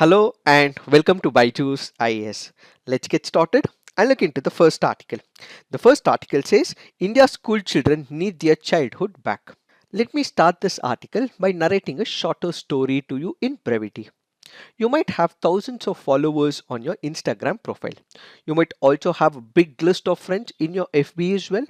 Hello and welcome to Byju's IAS. Let's get started and look into the first article. The first article says India's school children need their childhood back. Let me start this article by narrating a shorter story to you in brevity. You might have thousands of followers on your Instagram profile. You might also have a big list of friends in your FB as well.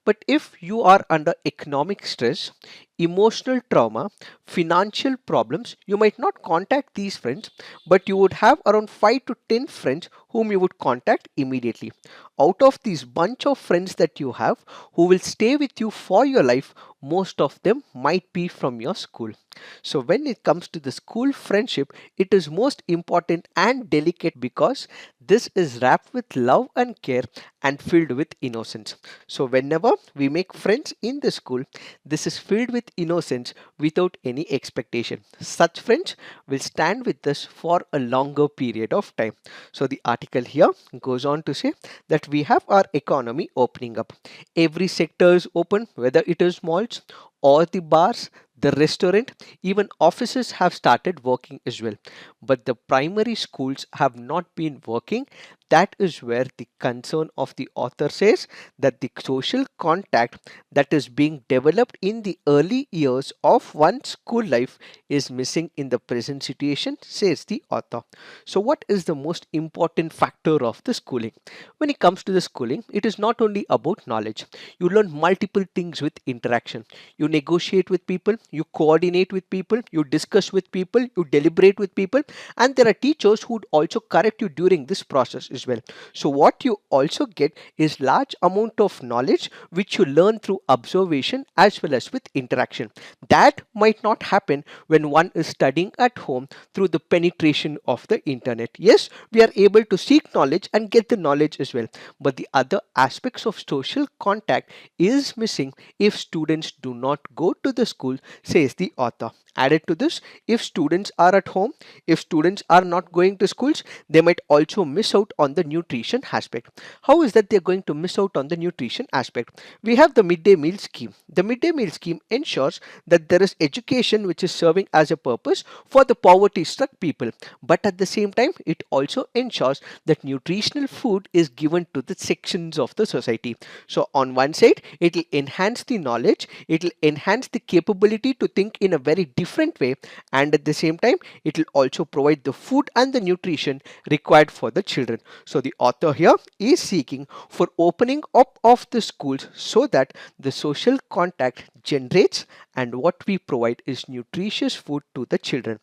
But if you are under economic stress, emotional trauma, financial problems, you might not contact these friends, but you would have around 5 to 10 friends whom you would contact immediately. Out of these bunch of friends that you have who will stay with you for your life, most of them might be from your school. So when it comes to the school friendship, it is most important and delicate because this is wrapped with love and care and filled with innocence. So whenever we make friends in the school, this is filled with innocence without any expectation. Such friends will stand with us for a longer period of time. So the article here goes on to say that we have our economy opening up. Every sector is open, whether it is malls or the bars, the restaurant, even offices have started working as well. But the primary schools have not been working. That is where the concern of the author says that the social contact that is being developed in the early years of one's school life is missing in the present situation, says the author. So, what is the most important factor of the schooling? When it comes to the schooling, it is not only about knowledge. You learn multiple things with interaction. You negotiate with people, you coordinate with people, you discuss with people, you deliberate with people, and there are teachers who would also correct you during this process as well. So what you also get is large amount of knowledge which you learn through observation as well as with interaction. That might not happen when one is studying at home through the penetration of the internet. Yes, we are able to seek knowledge and get the knowledge as well, but the other aspects of social contact is missing if students do not go to the school, says the author. Added to this, if students are at home, if students are not going to schools, they might also miss out on the nutrition aspect. How is that they're going to miss out on the nutrition aspect? We have the midday meal scheme. The midday meal scheme ensures that there is education which is serving as a purpose for the poverty struck people, but at the same time, it also ensures that nutritional food is given to the sections of the society. So, on one side, it will enhance the knowledge, it will enhance the capability to think in a very different way, and at the same time, it will also provide the food and the nutrition required for the children. So, the author here is seeking for opening up of the schools so that the social contact generates and what we provide is nutritious food to the children.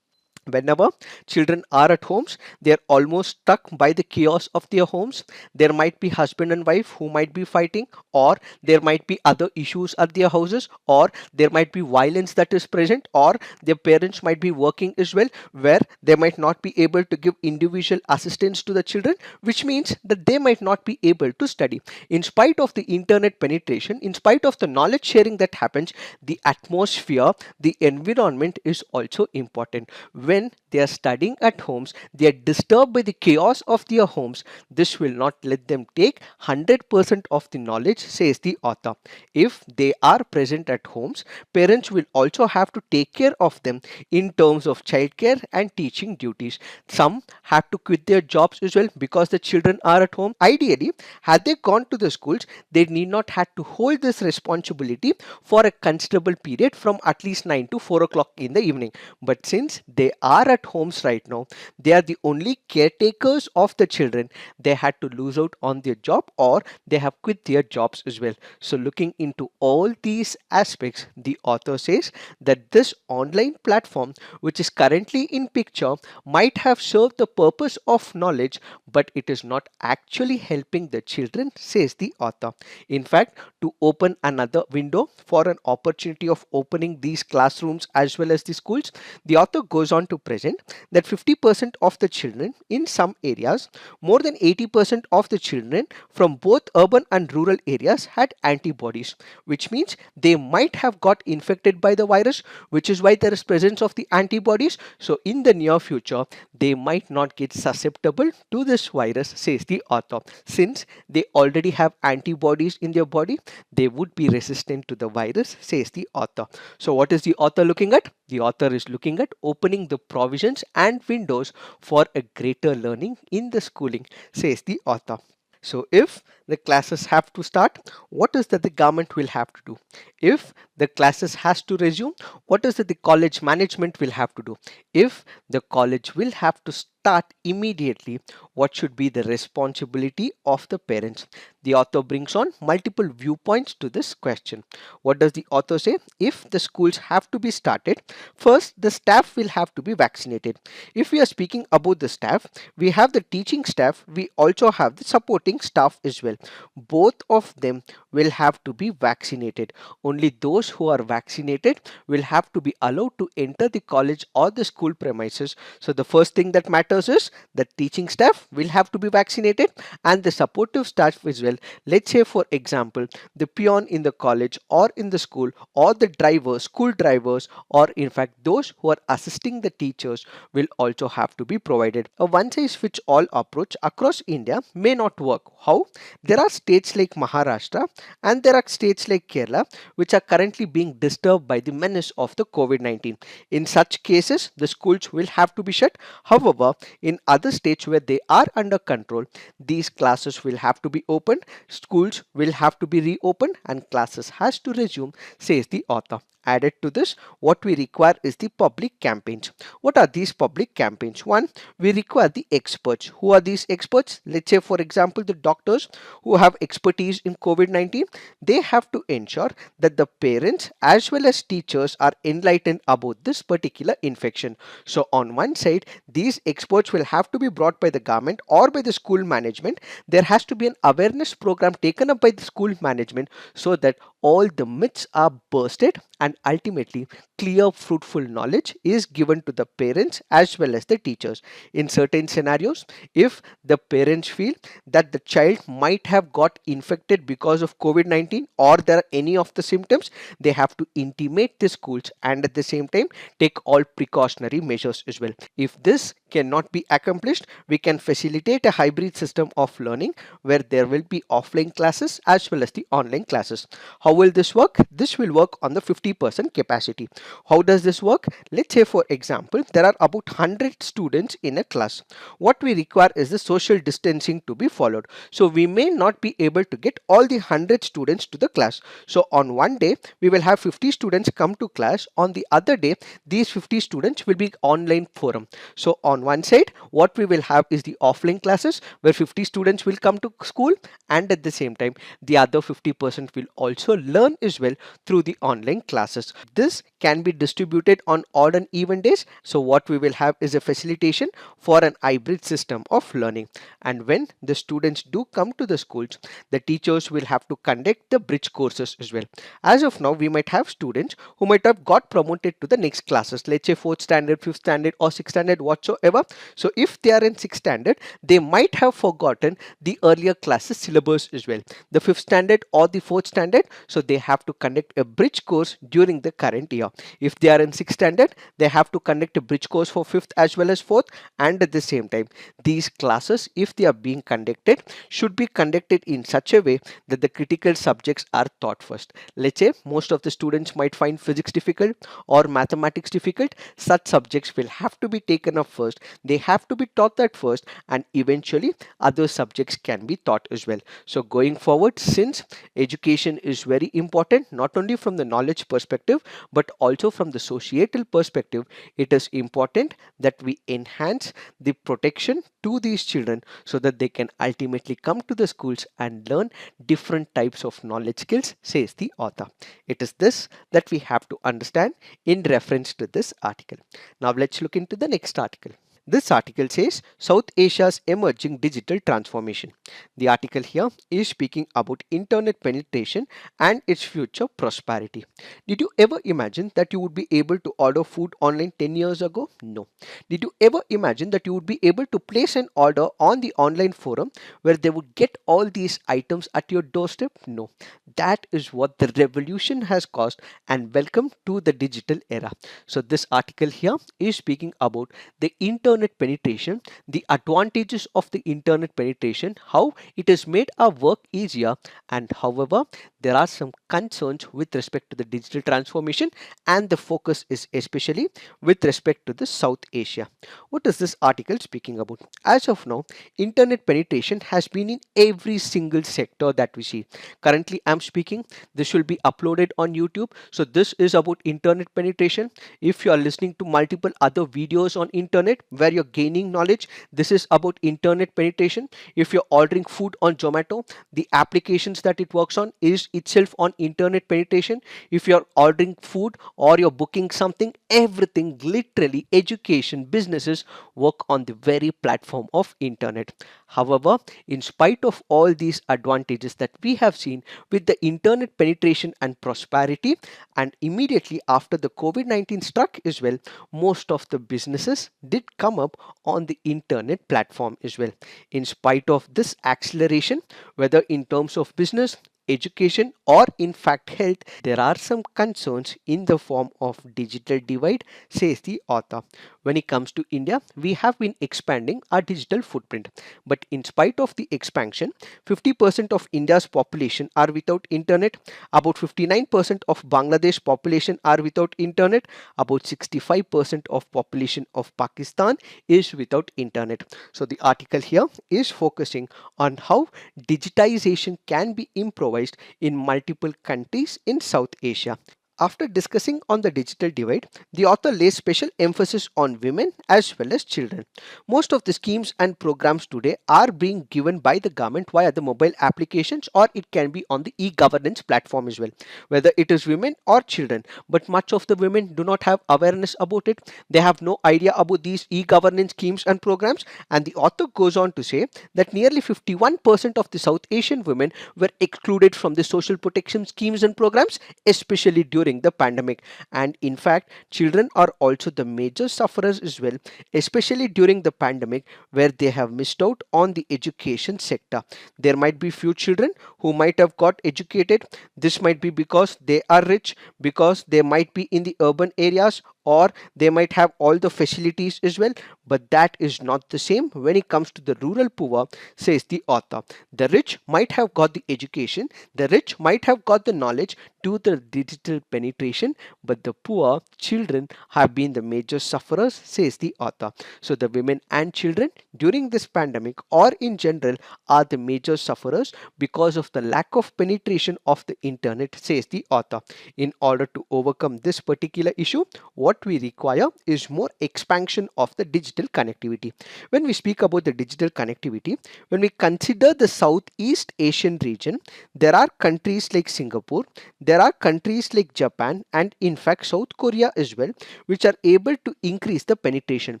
Whenever children are at homes, they are almost stuck by the chaos of their homes. There might be husband and wife who might be fighting, or there might be other issues at their houses, or there might be violence that is present, or their parents might be working as well, where they might not be able to give individual assistance to the children, which means that they might not be able to study. In spite of the internet penetration, in spite of the knowledge sharing that happens, the atmosphere, the environment is also important. When they are studying at homes, they are disturbed by the chaos of their homes. This will not let them take 100% of the knowledge, says the author. If they are present at homes, parents will also have to take care of them in terms of childcare and teaching duties. Some have to quit their jobs as well because the children are at home. Ideally, had they gone to the schools, they need not have to hold this responsibility for a considerable period from at least 9 to 4 o'clock in the evening. But since they are at homes right now, they are the only caretakers of the children. They had to lose out on their job or they have quit their jobs as well. So looking into all these aspects, the author says that this online platform which is currently in picture might have served the purpose of knowledge, but it is not actually helping the children, says the author. In fact, to open another window for an opportunity of opening these classrooms as well as the schools, the author goes on to present that 50% of the children in some areas, more than 80% of the children from both urban and rural areas had antibodies, which means they might have got infected by the virus, which is why there is presence of the antibodies. So in the near future, they might not get susceptible to this virus, says the author. Since they already have antibodies in their body, they would be resistant to the virus, says the author. So what is the author looking at? The author is looking at opening the provisions and windows for a greater learning in the schooling, says the author. So if the classes have to start, what is that the government will have to do? If the classes has to resume, what is that the college management will have to do? If the college will have to start immediately, what should be the responsibility of the parents? The author brings on multiple viewpoints to this question. What does the author say? If the schools have to be started, first the staff will have to be vaccinated. If we are speaking about the staff, we have the teaching staff, we also have the supporting staff as well. Both of them will have to be vaccinated. Only those who are vaccinated will have to be allowed to enter the college or the school premises. So the first thing that matters is the teaching staff will have to be vaccinated and the supportive staff as well. Let's say for example, the peon in the college or in the school, or the drivers, school drivers, or in fact those who are assisting the teachers will also have to be provided. A one size fits all approach across India may not work. How? There are states like Maharashtra and there are states like Kerala which are currently being disturbed by the menace of the COVID-19. In such cases, the schools will have to be shut. However, in other states where they are under control, these classes will have to be opened, schools will have to be reopened, and classes has to resume, says the author. Added to this, what we require is the public campaigns. What are these public campaigns? One, we require the experts. Who are these experts? Let's say, for example, the doctors who have expertise in COVID-19. They have to ensure that the parents as well as teachers are enlightened about this particular infection. So, on one side, these experts will have to be brought by the government or by the school management. There has to be an awareness program taken up by the school management so that all the myths are bursted and ultimately clear fruitful knowledge is given to the parents as well as the teachers. In certain scenarios, if the parents feel that the child might have got infected because of COVID-19 or there are any of the symptoms, they have to intimate the schools and at the same time take all precautionary measures as well. If this cannot be accomplished, we can facilitate a hybrid system of learning where there will be offline classes as well as the online classes. How will this work? This will work on the 50% capacity. How does this work? Let's say for example, there are about 100 students in a class. What we require is the social distancing to be followed. So we may not be able to get all the 100 students to the class. So on one day, we will have 50 students come to class. On the other day, these 50 students will be online forum. So on one side, what we will have is the offline classes where 50 students will come to school, and at the same time, the other 50% will also learn as well through the online classes. This can be distributed on odd and even days. So what we will have is a facilitation for an hybrid system of learning. And when the students do come to the schools, the teachers will have to conduct the bridge courses as well. As of now, we might have students who might have got promoted to the next classes, let's say 4th standard, 5th standard or 6th standard whatsoever. So if they are in 6th standard, they might have forgotten the earlier classes syllabus as well, the 5th standard or the 4th standard. So they have to conduct a bridge course during the current year. If they are in 6th standard, they have to conduct a bridge course for 5th as well as 4th, and at the same time, these classes, if they are being conducted, should be conducted in such a way that the critical subjects are taught first. Let's say most of the students might find physics difficult or mathematics difficult. Such subjects will have to be taken up first. They have to be taught that first, and eventually other subjects can be taught as well. So going forward, since education is very important, not only from the knowledge perspective, but also from the societal perspective, it is important that we enhance the protection to these children so that they can ultimately come to the schools and learn different types of knowledge skills, says the author. It is this that we have to understand in reference to this article. Now let's look into the next article. This article says South Asia's emerging digital transformation. The article here is speaking about internet penetration and its future prosperity. Did you ever imagine that you would be able to order food online 10 years ago? No. Did you ever imagine that you would be able to place an order on the online forum where they would get all these items at your doorstep? No. That is what the revolution has caused, and welcome to the digital era. So this article here is speaking about the internet penetration, the advantages of the internet penetration, how it has made our work easier, and however there are some concerns with respect to the digital transformation, and the focus is especially with respect to the South Asia. What is this article speaking about? As of now, internet penetration has been in every single sector that we see. Currently, I'm speaking, this will be uploaded on YouTube. So this is about internet penetration. If you are listening to multiple other videos on internet where you're gaining knowledge, this is about internet penetration. If you're ordering food on Zomato, the applications that it works on is itself on internet penetration. If you're ordering food or you're booking something, everything, literally education, businesses work on the very platform of internet. However, in spite of all these advantages that we have seen with the internet penetration and prosperity, and immediately after the COVID-19 struck as well, most of the businesses did come up on the internet platform as well. In spite of this acceleration, whether in terms of business, education, or in fact health, there are some concerns in the form of digital divide, says the author. When it comes to India, we have been expanding our digital footprint, but in spite of the expansion, 50% of India's population are without internet, about 59% of Bangladesh population are without internet, about 65% of population of Pakistan is without internet. So the article here is focusing on how digitization can be improvised in multiple countries in South Asia. After discussing on the digital divide, the author lays special emphasis on women as well as children. Most of the schemes and programs today are being given by the government via the mobile applications, or it can be on the e-governance platform as well, whether it is women or children. But much of the women do not have awareness about it. They have no idea about these e-governance schemes and programs. And the author goes on to say that nearly 51% of the South Asian women were excluded from the social protection schemes and programs, especially during the pandemic. And in fact, children are also the major sufferers as well, especially during the pandemic, where they have missed out on the education sector. There might be few children who might have got educated. This might be because they are rich, because they might be in the urban areas, or they might have all the facilities as well, but that is not the same when it comes to the rural poor, says the author. The rich might have got the education, the rich might have got the knowledge to the digital penetration, but the poor children have been the major sufferers, says the author. So the women and children during this pandemic or in general are the major sufferers because of the lack of penetration of the internet, says the author. In order to overcome this particular issue, what we require is more expansion of the digital connectivity. When we speak about the digital connectivity, when we consider the Southeast Asian region, there are countries like Singapore, there are countries like Japan, and in fact South Korea as well, which are able to increase the penetration.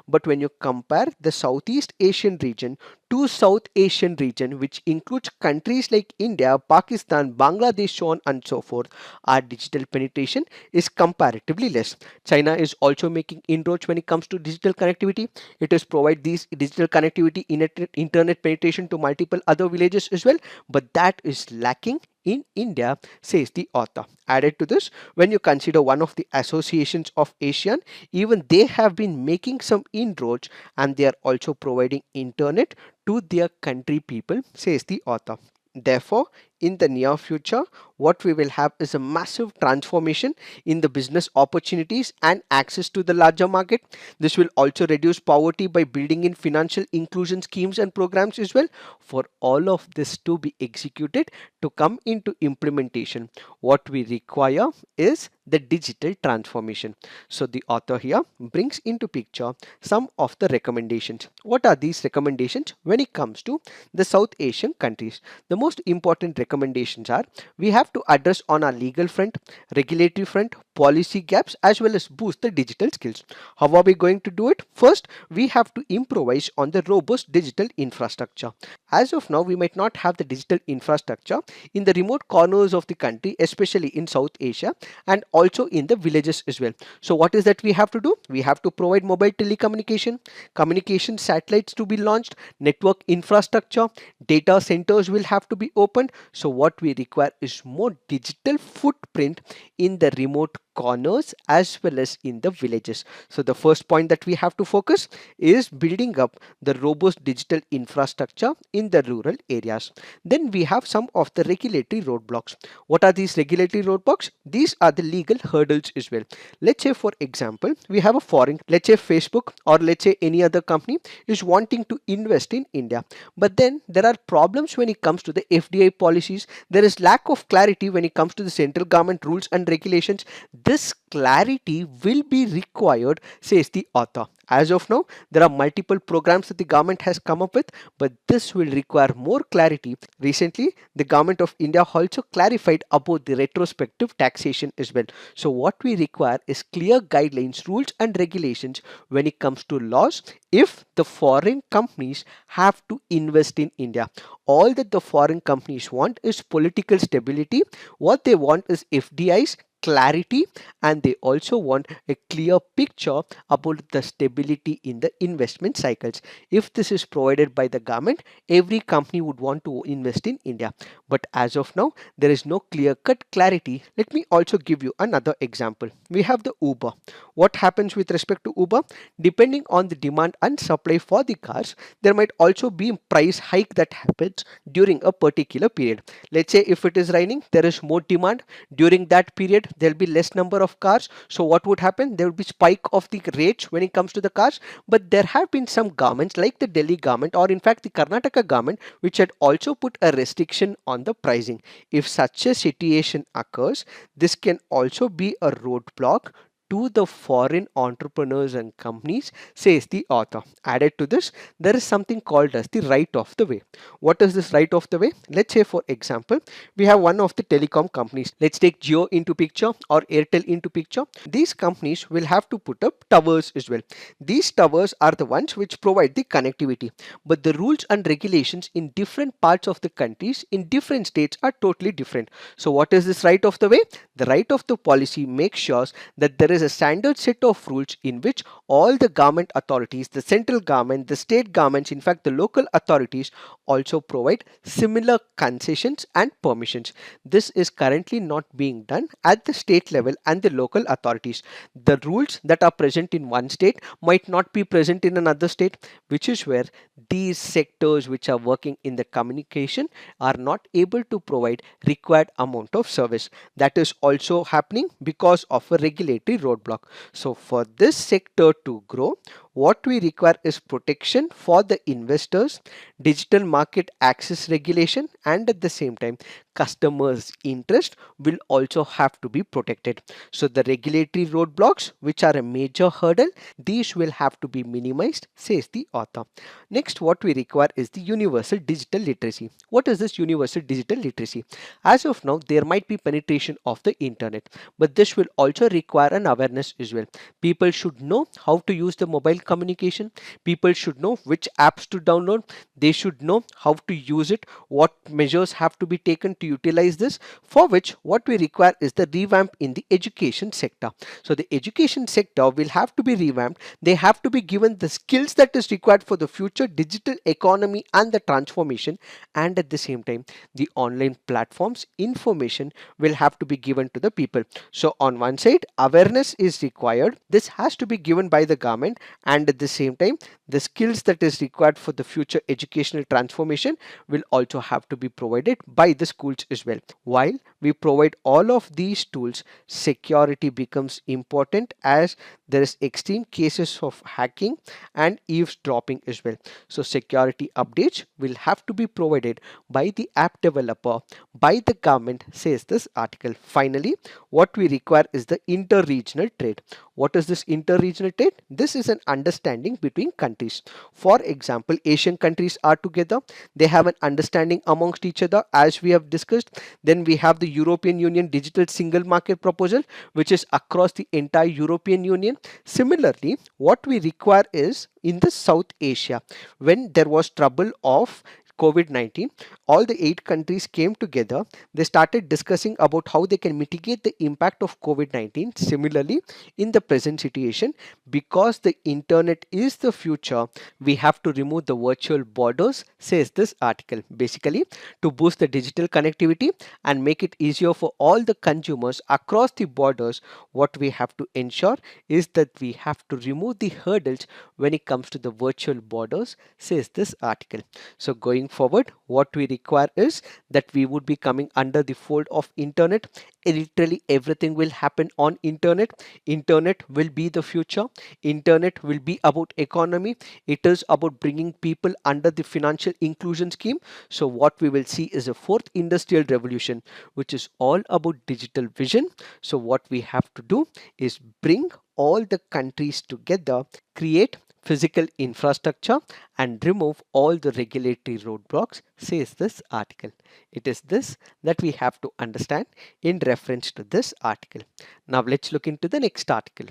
But when you compare the Southeast Asian region to South Asian region, which includes countries like India, Pakistan, Bangladesh, so on and so forth, our digital penetration is comparatively less. China is also making inroads when it comes to digital connectivity. It has provided these digital connectivity in internet penetration to multiple other villages as well, but that is lacking in India, says the author. Added to this, when you consider one of the associations of ASEAN, even they have been making some inroads and they are also providing internet to their country people, says the author. Therefore, in the near future, what we will have is a massive transformation in the business opportunities and access to the larger market. This will also reduce poverty by building in financial inclusion schemes and programs as well. For all of this to be executed, to come into implementation, what we require is the digital transformation. So the author here brings into picture some of the recommendations. What are these recommendations when it comes to the South Asian countries? The most important recommendations are: we have to address on our legal front, regulatory front, policy gaps, as well as boost the digital skills. How are we going to do it? First, we have to improvise on the robust digital infrastructure. As of now, we might not have the digital infrastructure in the remote corners of the country, especially in South Asia and also in the villages as well. So what is that we have to do? We have to provide mobile telecommunication, communication satellites to be launched, network infrastructure, data centers will have to be opened. So what we require is more digital footprint in the remote corners as well as in the villages. So the first point that we have to focus is building up the robust digital infrastructure in the rural areas. Then we have some of the regulatory roadblocks. What are these regulatory roadblocks? These are the legal hurdles as well. Let's say for example, we have a foreign, let's say Facebook or let's say any other company is wanting to invest in India. But then there are problems when it comes to the FDI policies. There is lack of clarity when it comes to the central government rules and regulations. This clarity will be required, says the author. As of now, there are multiple programs that the government has come up with, but this will require more clarity. Recently, the government of India also clarified about the retrospective taxation as well. So what we require is clear guidelines, rules and regulations when it comes to laws if the foreign companies have to invest in India. All that the foreign companies want is political stability. What they want is FDIs, clarity, and they also want a clear picture about the stability in the investment cycles. If this is provided by the government, every company would want to invest in India. But as of now, there is no clear cut clarity. Let me also give you another example. We have the Uber. What happens with respect to Uber? Depending on the demand and supply for the cars, there might also be a price hike that happens during a particular period. Let's say if it is raining, there is more demand. During that period, there will be less number of cars. So what would happen? There will be spike of the rates when it comes to the cars. But there have been some governments like the Delhi government or in fact the Karnataka government which had also put a restriction on the pricing. If such a situation occurs, this can also be a roadblock to the foreign entrepreneurs and companies, says the author. Added to this, there is something called as the right of the way. What is this right of the way? Let's say for example, we have one of the telecom companies. Let's take Jio into picture or Airtel into picture. These companies will have to put up towers as well. These towers are the ones which provide the connectivity, but the rules and regulations in different parts of the countries in different states are totally different. So what is this right of the way? The right of the policy makes sure that there is a standard set of rules in which all the government authorities, the central government, the state governments, in fact the local authorities also provide similar concessions and permissions. This is currently not being done at the state level and the local authorities. The rules that are present in one state might not be present in another state, which is where these sectors which are working in the communication are not able to provide required amount of service. That is also happening because of a regulatory roadblock. So for this sector to grow, what we require is protection for the investors, digital market access regulation, and at the same time customers' interest will also have to be protected. So the regulatory roadblocks, which are a major hurdle, these will have to be minimized, says the author. Next, what we require is the universal digital literacy. What is this universal digital literacy? As of now, there might be penetration of the internet, but this will also require an awareness as well. People should know how to use the mobile communication. People should know which apps to download. They should know how to use it, what measures have to be taken to utilize this, for which what we require is the revamp in the education sector. So the education sector will have to be revamped. They have to be given the skills that is required for the future digital economy and the transformation, and at the same time the online platforms information will have to be given to the people. So on one side, awareness is required. This has to be given by the government, and at the same time the skills that is required for the future educational transformation will also have to be provided by the schools as well. While we provide all of these tools, security becomes important as there is extreme cases of hacking and eavesdropping as well. So security updates will have to be provided by the app developer, by the government, says this article. Finally, what we require is the inter-regional trade. What is this inter-regional trade? This is an understanding between countries. For example, Asian countries are together. They have an understanding amongst each other as we have discussed. Then we have the European Union Digital Single Market Proposal, which is across the entire European Union. Similarly, what we require is in the South Asia, when there was trouble of COVID-19, all the 8 countries came together. They started discussing about how they can mitigate the impact of COVID-19. Similarly, in the present situation, because the internet is the future, we have to remove the virtual borders, says this article. Basically, to boost the digital connectivity and make it easier for all the consumers across the borders, what we have to ensure is that we have to remove the hurdles when it comes to the virtual borders, says this article. So going forward, what we require is that we would be coming under the fold of internet. Literally everything will happen on internet. Internet will be the future. Internet will be about economy. It is about bringing people under the financial inclusion scheme. So what we will see is a fourth industrial revolution, which is all about digital vision. So what we have to do is bring all the countries together, create physical infrastructure and remove all the regulatory roadblocks, says this article. It is this that we have to understand in reference to this article. Now let's look into the next article.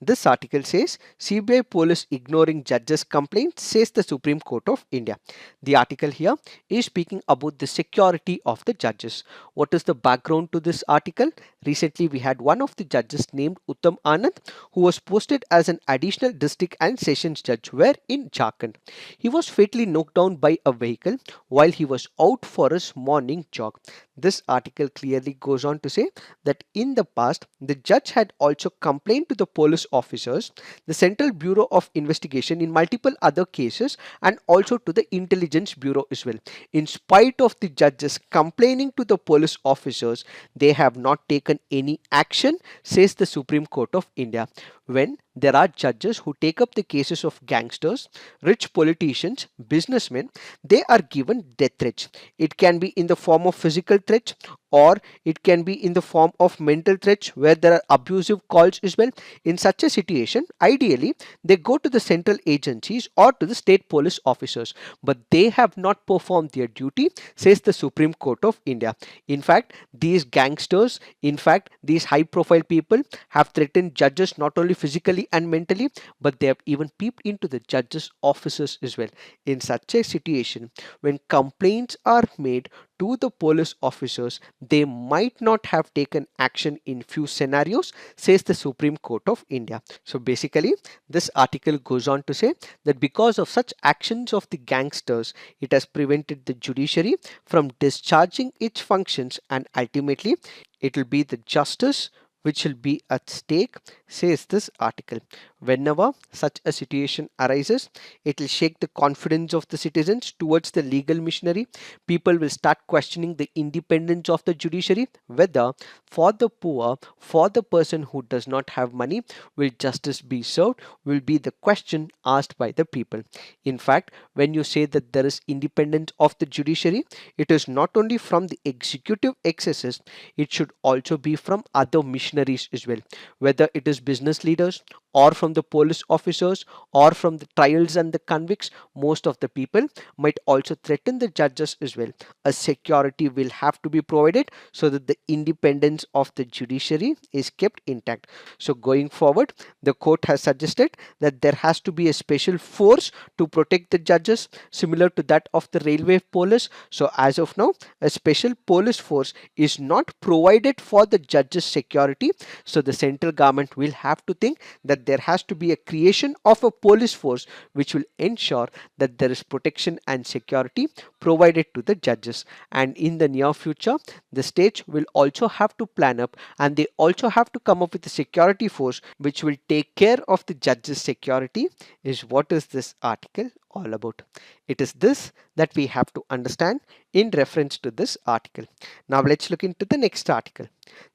This article says CBI police ignoring judges' complaints, says the Supreme Court of India. The article here is speaking about the security of the judges. What is the background to this article? Recently, we had one of the judges named Uttam Anand, who was posted as an additional district and sessions judge where in Jharkhand. He was fatally knocked down by a vehicle while he was out for his morning jog. This article clearly goes on to say that in the past, the judge had also complained to the police officers, the Central Bureau of Investigation in multiple other cases, and also to the Intelligence Bureau as well. In spite of the judges complaining to the police officers, they have not taken any action, says the Supreme Court of India. When there are judges who take up the cases of gangsters, rich politicians, businessmen, they are given death threats. It can be in the form of physical threats, or it can be in the form of mental threats where there are abusive calls as well. In such a situation, ideally, they go to the central agencies or to the state police officers, but they have not performed their duty, says the Supreme Court of India. In fact, these gangsters, in fact, these high profile people have threatened judges not only physically and mentally, but they have even peeped into the judges' offices as well. In such a situation, when complaints are made to the police officers, they might not have taken action in few scenarios, says the Supreme Court of India. So basically, this article goes on to say that because of such actions of the gangsters, it has prevented the judiciary from discharging its functions, and ultimately it will be the justice which will be at stake, says this article. Whenever such a situation arises, it will shake the confidence of the citizens towards the legal machinery. People will start questioning the independence of the judiciary, whether for the poor, for the person who does not have money, will justice be served, will be the question asked by the people. In fact, when you say that there is independence of the judiciary, it is not only from the executive excesses, it should also be from other missionaries as well, whether it is business leaders or from the police officers or from the trials and the convicts. Most of the people might also threaten the judges as well. A security will have to be provided so that the independence of the judiciary is kept intact. So going forward, the court has suggested that there has to be a special force to protect the judges, similar to that of the railway police. So as of now, a special police force is not provided for the judges' security. So the central government will have to think that there has to be a creation of a police force which will ensure that there is protection and security provided to the judges. And in the near future, the states will also have to plan up, and they also have to come up with a security force which will take care of the judges' security, is what is this article all about. It is this that we have to understand in reference to this article. Now let's look into the next article.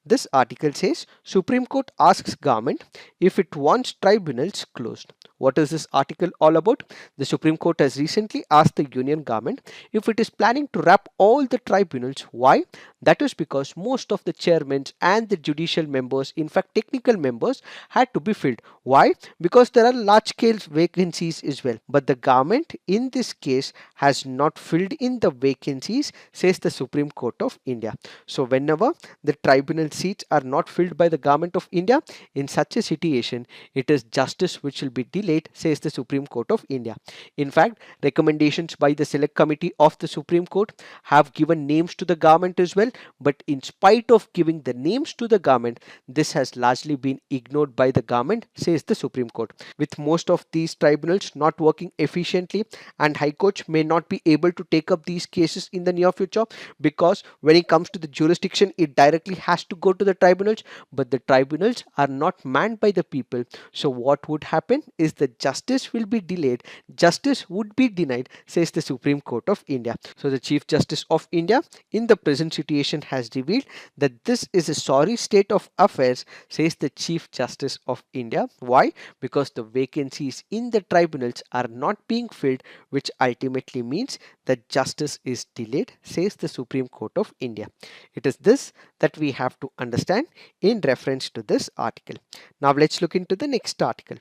This article says Supreme Court asks government if it wants tribunals closed. What is this article all about? The Supreme Court has recently asked the union government if it is planning to wrap all the tribunals. Why? That is because most of the chairmen and the judicial members, in fact technical members, had to be filled. Why? Because there are large scale vacancies as well. But the government in this case has not filled in the vacancies, says the Supreme Court of India. So whenever the tribunal seats are not filled by the government of India, in such a situation, it is justice which will be delayed, says the Supreme Court of India. In fact, recommendations by the Select Committee of the Supreme Court have given names to the government as well. But in spite of giving the names to the government, this has largely been ignored by the government, says the Supreme Court. With most of these tribunals not working efficiently, and High Court may not be able to take up these cases in the near future, because when it comes to the jurisdiction, it directly has to go to the tribunals, but the tribunals are not manned by the people. So what would happen is the justice will be delayed, justice would be denied, says the Supreme Court of India. So the Chief Justice of India in the present situation has revealed that this is a sorry state of affairs, says the Chief Justice of India. Why? Because the vacancies in the tribunals are not being filled, which ultimately means that justice is delayed, says the Supreme Court of India. It is this that we have to understand in reference to this article. Now let's look into the next article.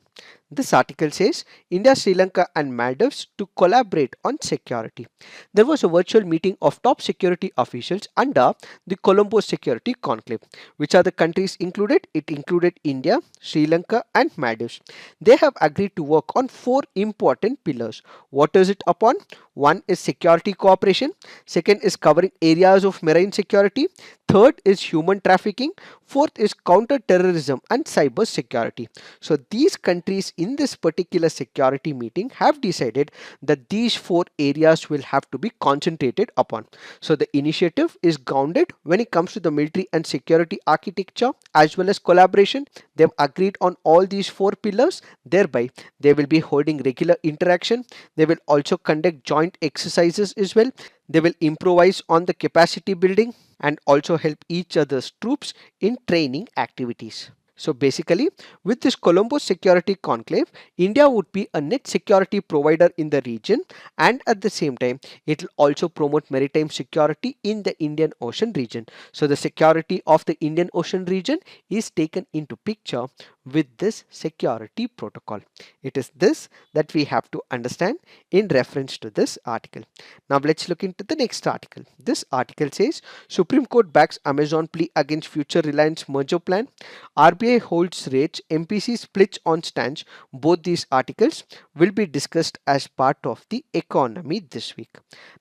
This article says India, Sri Lanka and Maldives to collaborate on security. There was a virtual meeting of top security officials under the Colombo Security Conclave. Which are the countries included? It included India, Sri Lanka and Maldives. They have agreed to work on four important pillars. What is it upon? One is security cooperation. Second is covering areas of marine security. Third is human trafficking. Fourth is counter-terrorism and cyber security. So these countries in this particular security meeting have decided that these four areas will have to be concentrated upon. So the initiative is grounded when it comes to the military and security architecture as well as collaboration. They've agreed on all these four pillars. Thereby, they will be holding regular interaction. They will also conduct joint exercises as well. They will improvise on the capacity building and also help each other's troops in training activities. So basically, with this Colombo Security Conclave, India would be a net security provider in the region, and at the same time, it will also promote maritime security in the Indian Ocean region. So the security of the Indian Ocean region is taken into picture with this security protocol. It is this that we have to understand in reference to this article. Now let's look into the next article. This article says Supreme Court backs Amazon plea against future Reliance merger plan. RBI holds rates, MPC splits on stance. Both these articles will be discussed as part of the economy this week.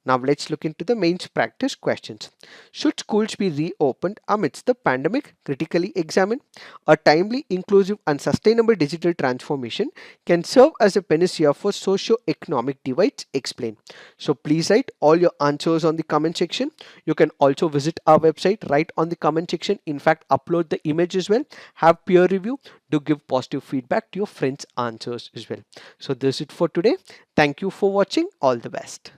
Now let's look into the mains practice questions. Should schools be reopened amidst the pandemic? Critically examine. A timely, inclusive and sustainable digital transformation can serve as a panacea for socio-economic divides. Explain. So please write all your answers on the comment section. You can also visit our website, write on the comment section. In fact, upload the image as well. Have peer review. Do give positive feedback to your friends' answers as well. So this is it for today. Thank you for watching. All the best.